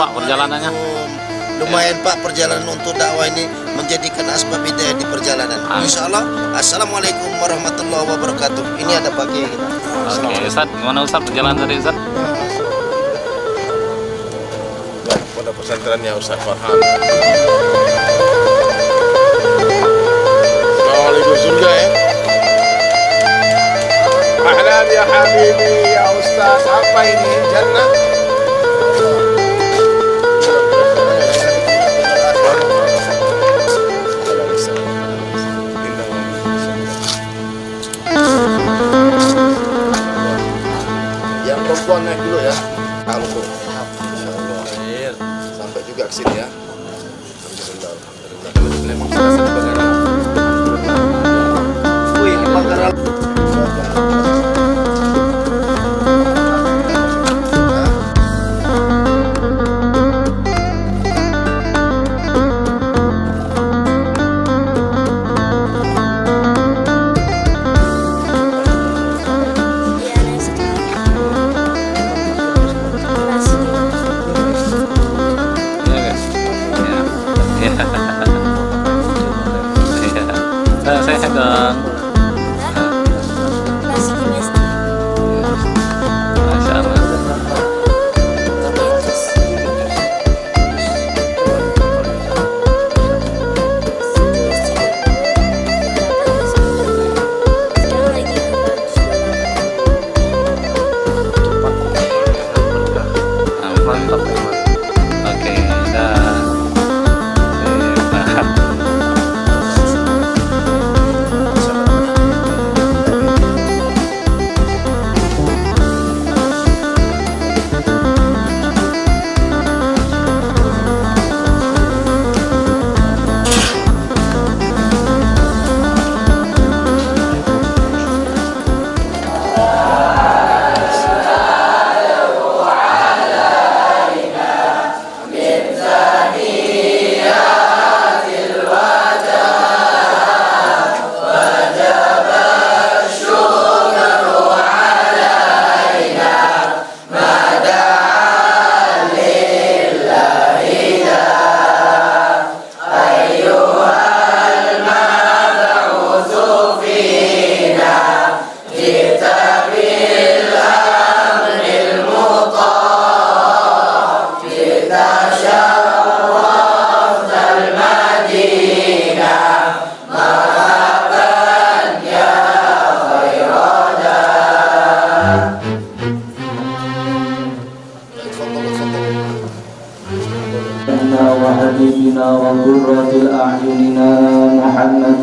Pak perjalanannya? Lumayan Pak, perjalanan untuk dakwah ini menjadikan asbab hidayah di perjalanan. Insya Allah. Assalamualaikum warahmatullahi wabarakatuh. Ini ada Pak Kiai kita. Oke, Ustaz, gimana Ustaz perjalanan tadi Ustaz? Baik, pondok pesantrennya Ustaz Farhan. Assalamualaikum surga ya. Ahlan ya habibi ya Ustaz, apa ini jannah? Yang perempuan naik dulu ya. Kalau sampai juga ke sini ya. Alhamdulillah. Wih, Bangkaral. Saya pegang. Masya Allah. Mantap. Oke, dah. وحبيبنا وقرة أعيننا محمد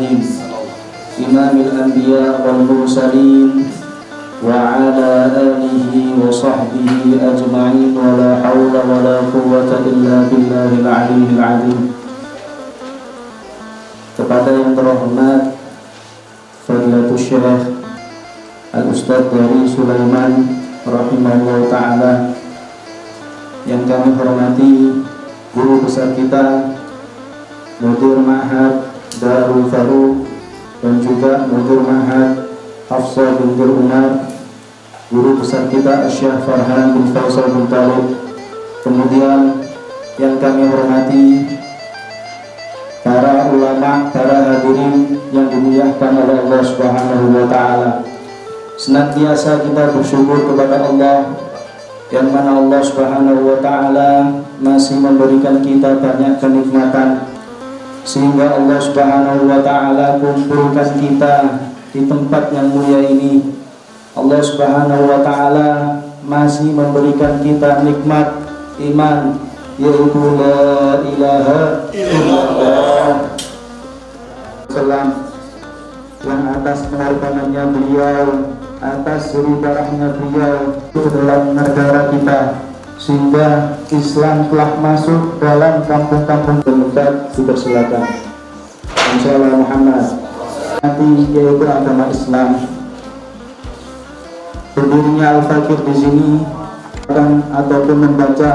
إمام الأنبياء والمرسلين وعلى آله وصحبه أجمعين ولا حول ولا قوة إلا بالله العلي العظيم. Kepada yang terhormat Fadilatul Syekh Al-Ustadz dari Sulaiman rahimahullah ta'ala, yang kami hormati guru besar kita Mudir Ma'had Darul Faruq dan juga Mudir Ma'had Hafsah binti Umar, guru besar kita Syekh Farhan bin Faisal bin Talib. Kemudian yang kami hormati para ulama, para hadirin yang dimuliakan oleh Allah Subhanahu wa ta'ala. Senantiasa kita bersyukur kepada Allah, yang mana Allah Subhanahu wa ta'ala masih memberikan kita banyak kenikmatan, sehingga Allah Subhanahu wa ta'ala kumpulkan kita di tempat yang mulia ini. Allah Subhanahu wa ta'ala masih memberikan kita nikmat iman, yaitu la ilaha illallah. Salam yang atas pengorbanannya beliau, atas ridharahnya beliau ke dalam negara kita, sehingga Islam telah masuk dalam kampung-kampung terdekat. Dipersilakan. Insyaallah Muhammad nanti yaitu agama Islam. Berdirinya Al-Fakir di sini ataupun membaca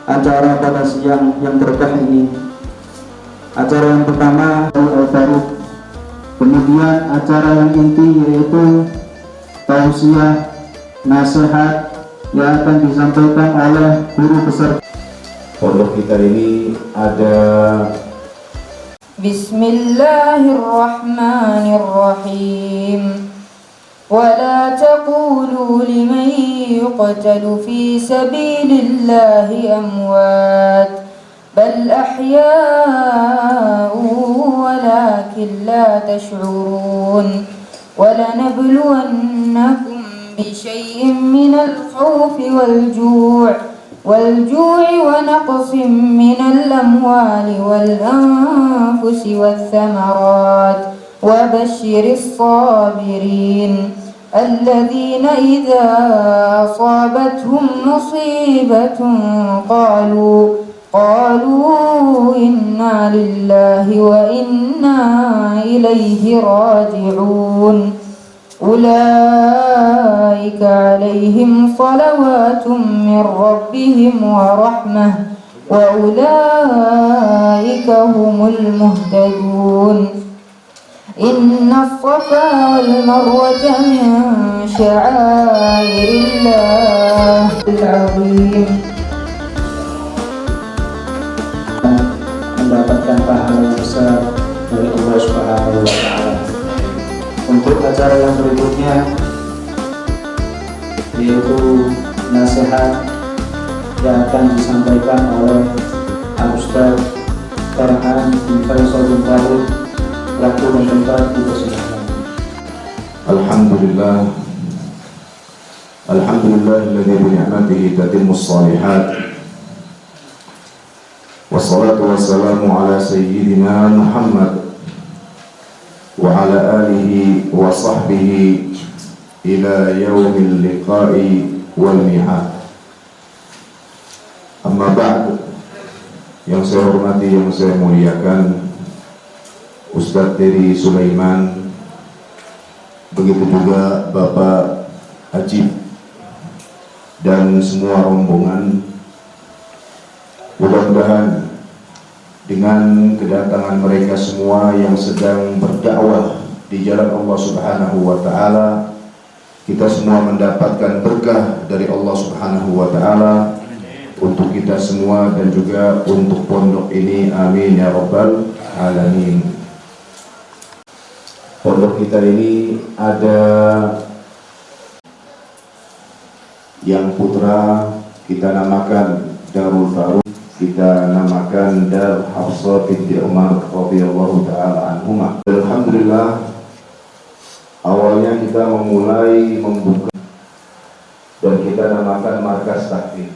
acara pada siang yang berkah ini. Acara yang pertama Al-Faruq, kemudian acara yang inti yaitu tausiah nasihat yang akan disampaikan oleh guru besar. Pondok kita ini ada Bismillahirrahmanirrahim. ولا تقولوا لمن يقتل في سبيل الله أموات بل أحياء ولكن لا تشعرون ولنبلونكم بشيء من الخوف والجوع ونقص من الأموال والأنفس والثمرات وبشر الصابرين الذين إذا أصابتهم مصيبة قالوا إنا لله وإنا إليه راجعون أولئك عليهم صلوات من ربهم ورحمة وأولئك هم المهتدون إن الصفا والمروة من شعائر الله العظيم. Mendapatkan pahala yang besar dari Allah Subhanahu wa Ta'ala. Untuk acara yang berikutnya yaitu nasihat yang akan disampaikan oleh Al-Ustaz Farhan bin Faisal bin Daud, pelaku dan tempat dipersilakan. Alhamdulillahilladzi bi ni'matihi tatimmus shalihat. Wassalatu wassalamu ala sayyidina Muhammad wa ala alihi wa sahbihi ila yaumil liqa'i wal mi'ad. Amma ba'd, yang saya hormati, yang saya muliakan Ustadz Teri Sulaiman, begitu juga Bapak Ajib dan semua rombongan. Mudah-mudahan dengan kedatangan mereka semua yang sedang berdakwah di jalan Allah Subhanahu wa Ta'ala, kita semua mendapatkan berkah dari Allah Subhanahu wa Ta'ala untuk kita semua dan juga untuk pondok ini. Amin ya rabbal alamin. Pondok kita ini ada yang putra kita namakan Darul Faruq, kita namakan Dar Hafsah binti Umar radhiyallahu taala anhuma. Alhamdulillah, awalnya kita memulai membuka dan kita namakan markas takfir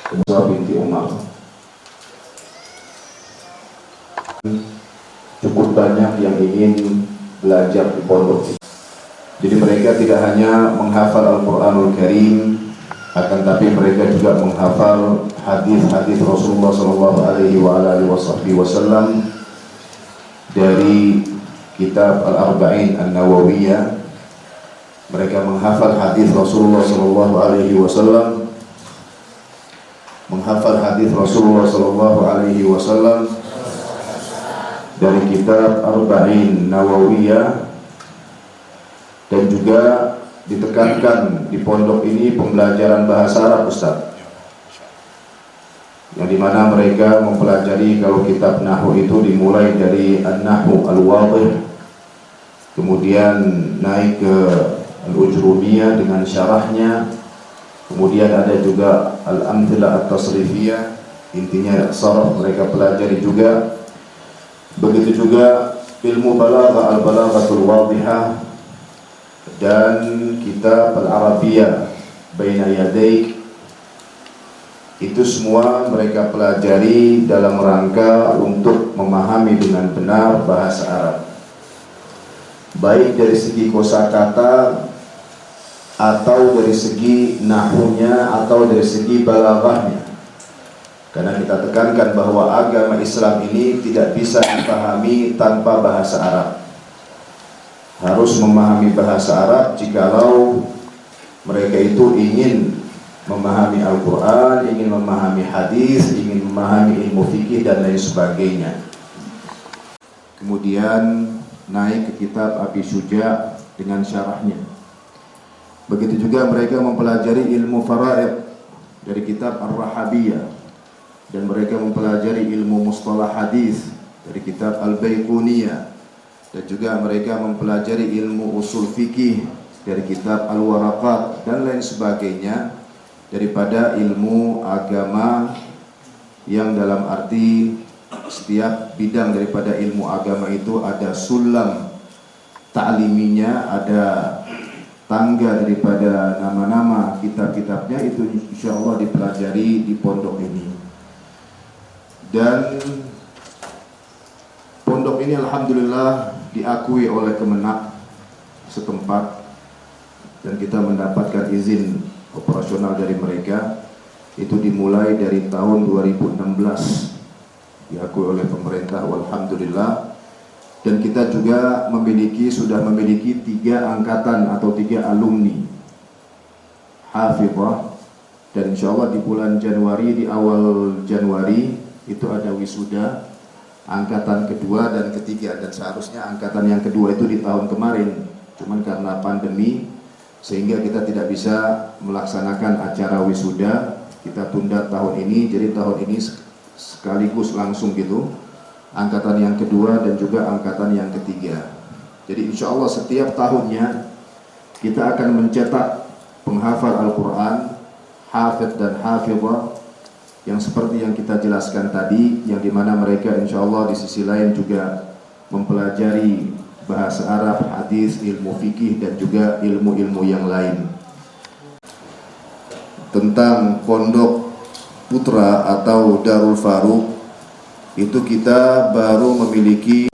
Hafsah binti Umar. Cukup banyak yang ingin belajar di pondok. Jadi mereka tidak hanya menghafal Al-Quranul Karim, akan tapi mereka juga menghafal hadis-hadis Rasulullah SAW dari kitab Al-Arba'in An-Nawawiyah. Mereka menghafal hadis Rasulullah SAW, menghafal hadis Rasulullah SAW dari kitab Arba'in Nawawiyah. Dan juga ditekankan di pondok ini pembelajaran bahasa Arab, Ustaz, yang dimana mereka mempelajari, kalau kitab Nahwu itu dimulai dari An-Nahwu Al-Wadih, kemudian naik ke Al-Ujrumiyah dengan syarahnya, kemudian ada juga Al-Amthilah At-Tasrifiyah, intinya saraf mereka pelajari juga. Begitu juga ilmu balaghah, Al-Balaghatul Wadihah, dan kitab Al-Arabiyah Baina Yadaik. Itu semua mereka pelajari dalam rangka untuk memahami dengan benar bahasa Arab, baik dari segi kosakata atau dari segi nahwunya atau dari segi balaghahnya. Karena kita tekankan bahwa agama Islam ini tidak bisa dipahami tanpa bahasa Arab. Harus memahami bahasa Arab jikalau mereka itu ingin memahami Al-Quran, ingin memahami hadis, ingin memahami ilmu fikih dan lain sebagainya. Kemudian naik ke kitab Abi Syuja dengan syarahnya. Begitu juga mereka mempelajari ilmu faraid, dari kitab Ar-Rahabiyah, dan mereka mempelajari ilmu mustalah hadis dari kitab Al-Baiquniyah, dan juga mereka mempelajari ilmu usul fikih dari kitab Al-Waraqat dan lain sebagainya daripada ilmu agama, yang dalam arti setiap bidang daripada ilmu agama itu ada sulam ta'liminya, ada tangga daripada nama-nama kitab-kitabnya, itu insyaallah dipelajari di pondok ini. Dan pondok ini alhamdulillah diakui oleh Kemenak setempat, dan kita mendapatkan izin operasional dari mereka. Itu dimulai dari tahun 2016, diakui oleh pemerintah, alhamdulillah. Dan kita juga sudah memiliki 3 angkatan atau 3 alumni hafizah, dan insya Allah di bulan Januari, di awal Januari itu ada wisuda angkatan kedua dan ketiga, dan seharusnya angkatan yang kedua itu di tahun kemarin, cuman karena pandemi sehingga kita tidak bisa melaksanakan acara wisuda, kita tunda tahun ini. Jadi tahun ini sekaligus langsung gitu, angkatan yang kedua dan juga angkatan yang ketiga. Jadi insya Allah setiap tahunnya kita akan mencetak penghafal Al-Quran, hafidh dan hafidhah, yang seperti yang kita jelaskan tadi, yang dimana mereka insya Allah di sisi lain juga mempelajari bahasa Arab, hadis, ilmu fikih, dan juga ilmu-ilmu yang lain. Tentang Pondok Putra atau Darul Faruq, itu kita baru memiliki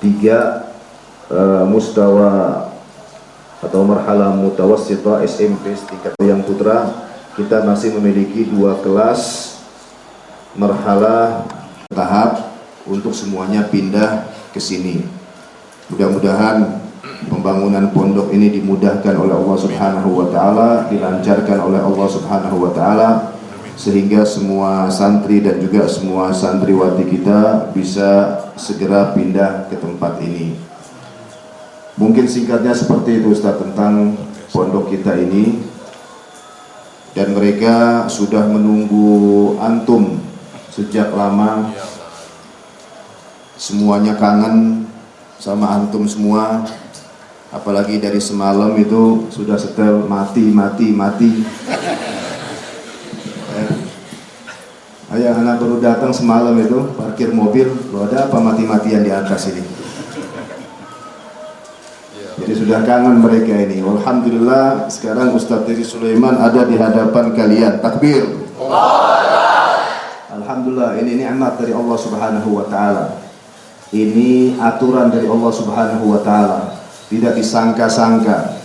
3 mustawa atau marhalah mutawassithah SMP tingkat yang putra. Kita masih memiliki 2 kelas marhalah tahap untuk semuanya pindah ke sini. Mudah-mudahan pembangunan pondok ini dimudahkan oleh Allah Subhanahu wa taala, dilancarkan oleh Allah Subhanahu wa taala, sehingga semua santri dan juga semua santriwati kita bisa segera pindah ke tempat ini. Mungkin singkatnya seperti itu Ustaz tentang pondok kita ini. Dan mereka sudah menunggu antum sejak lama, semuanya kangen sama antum semua, apalagi dari semalam itu sudah setel mati. Ayah anak baru datang semalam itu parkir mobil, loh ada apa mati-matian di atas ini. Jadi sudah kangen mereka ini. Alhamdulillah sekarang Ustadz Diri Sulaiman ada di hadapan kalian. Takbir. Alhamdulillah, ini nikmat dari Allah Subhanahu wa taala. Ini aturan dari Allah Subhanahu wa taala. Tidak disangka-sangka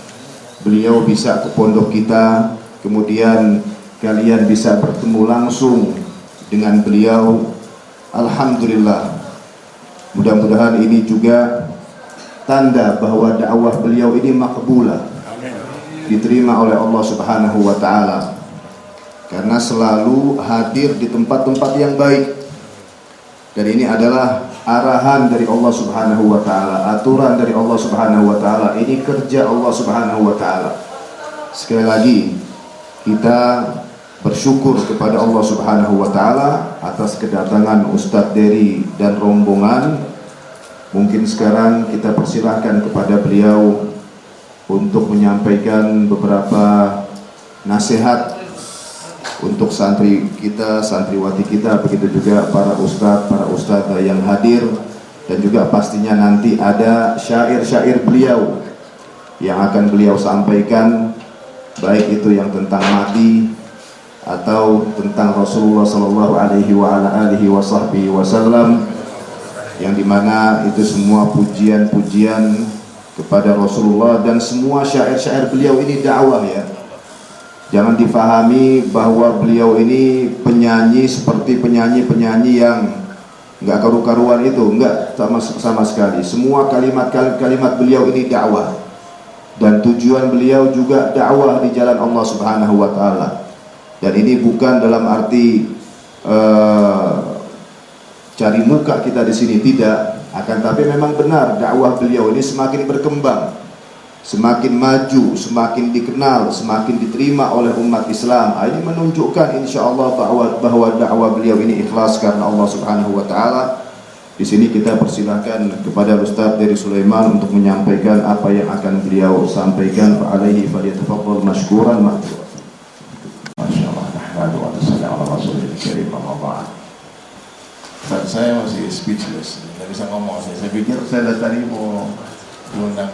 beliau bisa ke pondok kita, kemudian kalian bisa bertemu langsung dengan beliau. Alhamdulillah. Mudah-mudahan ini juga tanda bahwa dakwah beliau ini makbulah, diterima oleh Allah Subhanahu wa taala, karena selalu hadir di tempat-tempat yang baik. Dan ini adalah arahan dari Allah Subhanahu wa taala, aturan dari Allah Subhanahu wa taala, ini kerja Allah Subhanahu wa taala. Sekali lagi kita bersyukur kepada Allah Subhanahu wa taala atas kedatangan Ustadz Dery dan rombongan. Mungkin sekarang kita persilahkan kepada beliau untuk menyampaikan beberapa nasihat untuk santri kita, santriwati kita, begitu juga para ustadz yang hadir, dan juga pastinya nanti ada syair-syair beliau yang akan beliau sampaikan, baik itu yang tentang mati atau tentang Rasulullah sallallahu alaihi wasallam, yang dimana itu semua pujian-pujian kepada Rasulullah, dan semua syair-syair beliau ini dakwah ya. Jangan difahami bahwa beliau ini penyanyi seperti penyanyi-penyanyi yang nggak karu-karuan itu, enggak, sama sekali. Semua kalimat-kalimat beliau ini dakwah, dan tujuan beliau juga dakwah di jalan Allah Subhanahu wa taala. Dan ini bukan dalam arti cari muka kita di sini, tidak, akan tapi memang benar dakwah beliau ini semakin berkembang. semakin maju, semakin dikenal, semakin diterima oleh umat Islam. Ini menunjukkan insyaallah bahwa dakwah beliau ini ikhlas karena Allah Subhanahu wa taala. Di sini kita persilakan kepada Ustaz dari Sulaiman untuk menyampaikan apa yang akan beliau sampaikan. Fa alaihi falyatafaddal mashkuran ma'dzura. Masyaallah, nahmadu wa nusalli ala rasulil karim, amma ba'd. Saya masih speechless, nggak bisa ngomong. Saya pikir saya tadi mau diundang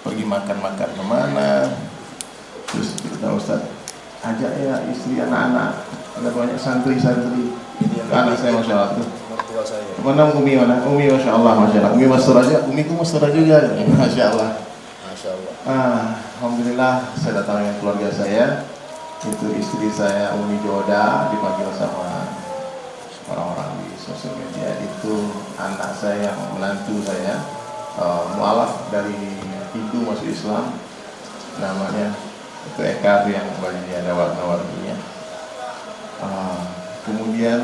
pergi makan-makan kemana, terus kita Ustaz ajak ya istri anak-anak, ada banyak santri-santri. Anak saya masya Allah tuh. Mana Umi mana? Umi masya Allah, masya Allah. Umi mastur aja, Umiku mastur juga, masya Allah. Masya Allah. Alhamdulillah saya datang dengan keluarga saya. Itu istri saya Umi Joda, dipanggil sama orang-orang di sosial media. Itu anak saya yang menantu saya, mualaf dari Hindu masuk Islam, namanya itu Eka yang banyak ada warna-warninya. Kemudian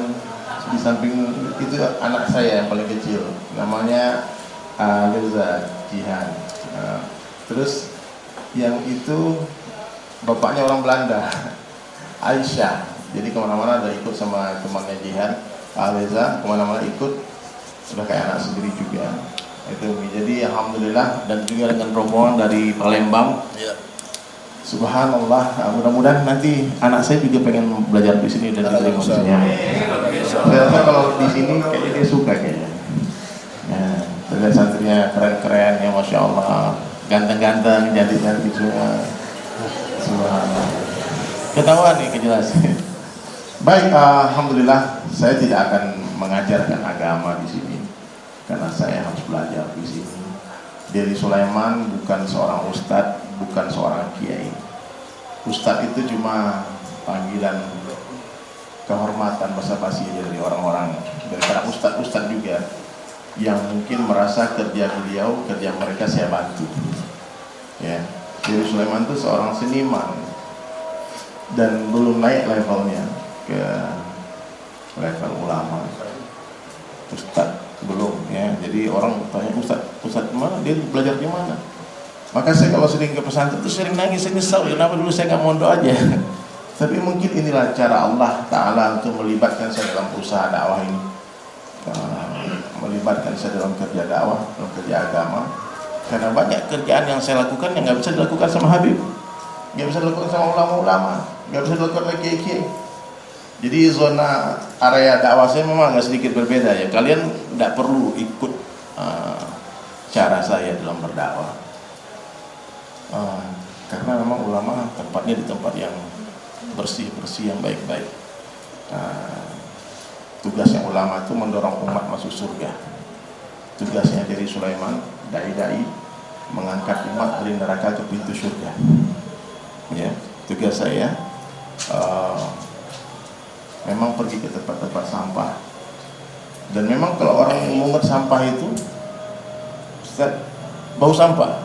di samping itu anak saya yang paling kecil, namanya Leza Jihan. Terus yang itu bapaknya orang Belanda, Aisyah. Jadi kemana-mana ada ikut sama temannya Jihan, Leza, kemana-mana ikut, sudah kayak anak sendiri juga. Itu jadi alhamdulillah, dan juga dengan rombongan dari Palembang. Ya. Subhanallah, mudah-mudahan nanti anak saya juga pengen belajar di sini dan diterima di sini. Saya rasa kalau di sini kayaknya dia suka kayaknya. Ya, terlihat santrinya keren-keren ya, masya Allah, ganteng-ganteng, cantik-cantik semua. Subhanallah. Ketahuan nih kejelasan. Baik, alhamdulillah saya tidak akan mengajarkan agama di sini, karena saya harus belajar di sini. Dari Sulaiman bukan seorang ustadz, bukan seorang kiai. Ustadz itu cuma panggilan kehormatan basa-basi dari orang-orang, dari para ustadz-ustadz juga yang mungkin merasa kerja beliau, kerja mereka saya bantu. Ya, dari Sulaiman itu seorang seniman dan belum naik levelnya ke level ulama. Ustadz belum ya, jadi orang tanya Ustadz mana, dia belajar di mana? Maka saya kalau sering ke pesantren itu sering nangis, saya nyesal kenapa dulu saya nggak mondok aja. Tapi mungkin inilah cara Allah Ta'ala untuk melibatkan saya dalam usaha dakwah ini, melibatkan saya dalam kerja dakwah, dalam kerja agama. Karena banyak kerjaan yang saya lakukan yang nggak bisa dilakukan sama Habib, nggak bisa dilakukan sama ulama-ulama, nggak bisa dilakukan oleh kiai-kiai. Jadi zona area dakwah saya memang agak sedikit berbeda ya. Kalian tidak perlu ikut cara saya dalam berdakwah, karena memang ulama tempatnya di tempat yang bersih-bersih, yang baik-baik. Tugasnya ulama itu mendorong umat masuk surga. Tugasnya dari Sulaiman, dai-dai, mengangkat umat dari neraka ke pintu surga. Ya, tugas saya memang pergi ke tempat-tempat sampah, dan memang kalau orang memungut sampah itu Ustaz, bau sampah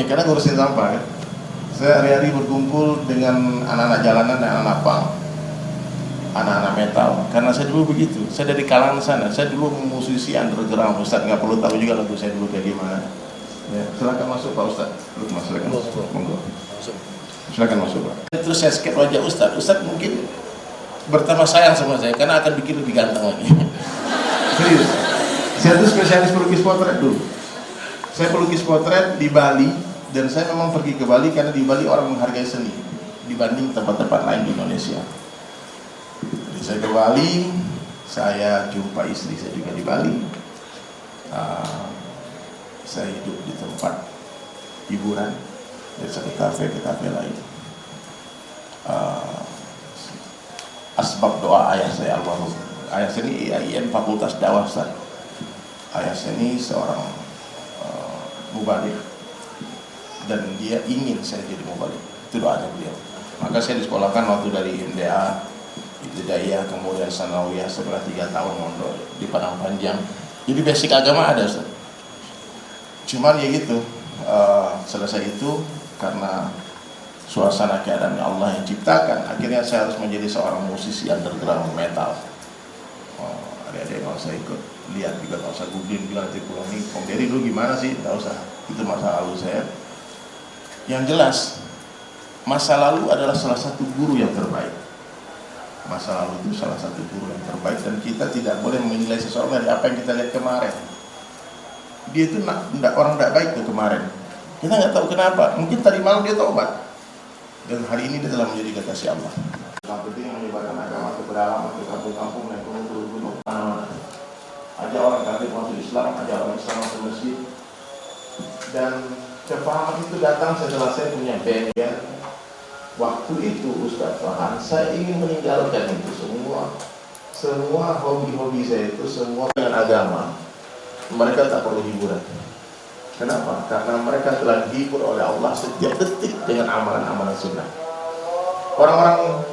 karena ngurusin sampah kan. Saya hari-hari berkumpul dengan anak-anak jalanan dan anak pang, anak-anak metal, karena saya dulu begitu. Saya dari kalangan sana, saya dulu musisi underground. Ustaz nggak perlu tahu juga lagu saya dulu kayak gimana ya. Silakan masuk Pak Ustaz. Silakan monggo, silakan masuk Pak. Terus saya skip wajah Ustaz. Ustaz mungkin bertambah sayang sama saya karena akan bikin lebih ganteng lagi. Serius. Saya tuh spesialis pelukis potret dulu. Saya pelukis potret di Bali, dan saya memang pergi ke Bali karena di Bali orang menghargai seni dibanding tempat-tempat lain di Indonesia. Jadi saya ke Bali, saya jumpa istri saya juga di Bali. Saya hidup di tempat hiburan dari satu kafe ke kafe lain. Asbab doa ayah saya almarhum. Ayah saya ini IAIN Fakultas Dakwah Ustaz. Ayah saya ini seorang mubalik, dan dia ingin saya jadi mubalik. Itu doanya beliau. Maka saya disekolahkan waktu dari MDA, Ibtidaiyah, kemudian Sanawiyah, setelah 3 tahun mondok di Padang Panjang. Jadi basic agama ada Ustaz. Cuman ya gitu, selesai itu karena suasana keadaan Allah yang ciptakan, akhirnya saya harus menjadi seorang musisi underground metal. Adik-adik nggak usah ikut lihat juga, nggak usah googling bilang nanti pulang nih Om Dery dulu gimana sih, nggak usah. Itu masa lalu saya. Yang jelas, masa lalu adalah salah satu guru yang terbaik. Masa lalu itu salah satu guru yang terbaik, dan kita tidak boleh menilai seseorang dari apa yang kita lihat kemarin. Dia itu orang tidak baik tuh kemarin. Kita nggak tahu kenapa. Mungkin tadi malam dia taubat, dan hari ini dia telah menjadi kekasih Allah. Yang penting menyebarkan agama ke pedalaman, ke kampung-kampung, naik gunung-gunung. Ajak orang kafir masuk Islam, ajak orang Islam masuk masjid. Dan kepahaman itu datang setelah saya punya band. Waktu itu Ustaz Farhan, saya ingin meninggalkan itu semua hobi-hobi saya itu semua dengan agama. Mereka tak perlu hiburan. Kenapa? Karena mereka telah dihibur oleh Allah setiap detik dengan amalan-amalan sunnah. Orang-orang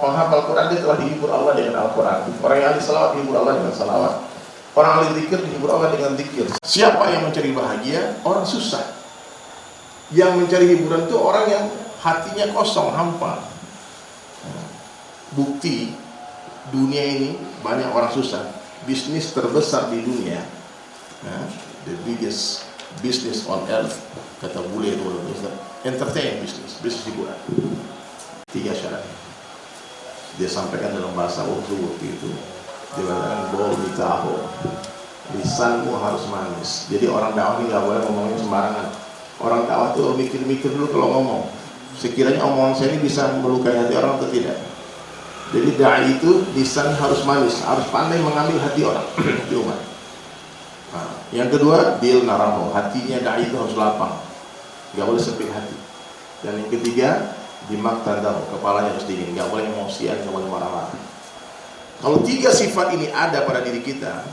penghafal Quran dia telah dihibur Allah dengan Al-Quran. Orang yang ahli salawat dihibur Allah dengan salawat. Orang ahli zikir dihibur Allah dengan zikir. Siapa yang mencari bahagia? Orang susah. Yang mencari hiburan itu orang yang hatinya kosong, hampa. Bukti dunia ini banyak orang susah. Bisnis terbesar di dunia, the biggest business on earth, kata bule itu, entertain business, bisnis hiburan. 3 syarat dia sampaikan dalam bahasa Urdu waktu itu. Dia katakan, bol tahu, lisanmu harus manis. Jadi orang dakwah ini nggak boleh ngomongin sembarangan. Orang dakwah tuh mikir-mikir dulu kalau ngomong. Sekiranya omongan saya ini bisa melukai hati orang atau tidak. Jadi dai itu lisan harus manis, harus pandai mengambil hati orang di umat. Nah, yang kedua, bil naraho, hatinya dai itu harus lapang, nggak boleh sempit hati. Dan yang ketiga, dimak tandau, kepalanya harus dingin, nggak boleh emosian, nggak boleh marah-marah. Kalau 3 sifat ini ada pada diri kita,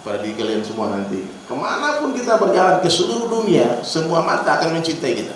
pada diri kalian semua nanti, kemanapun kita berjalan ke seluruh dunia, semua mata akan mencintai kita.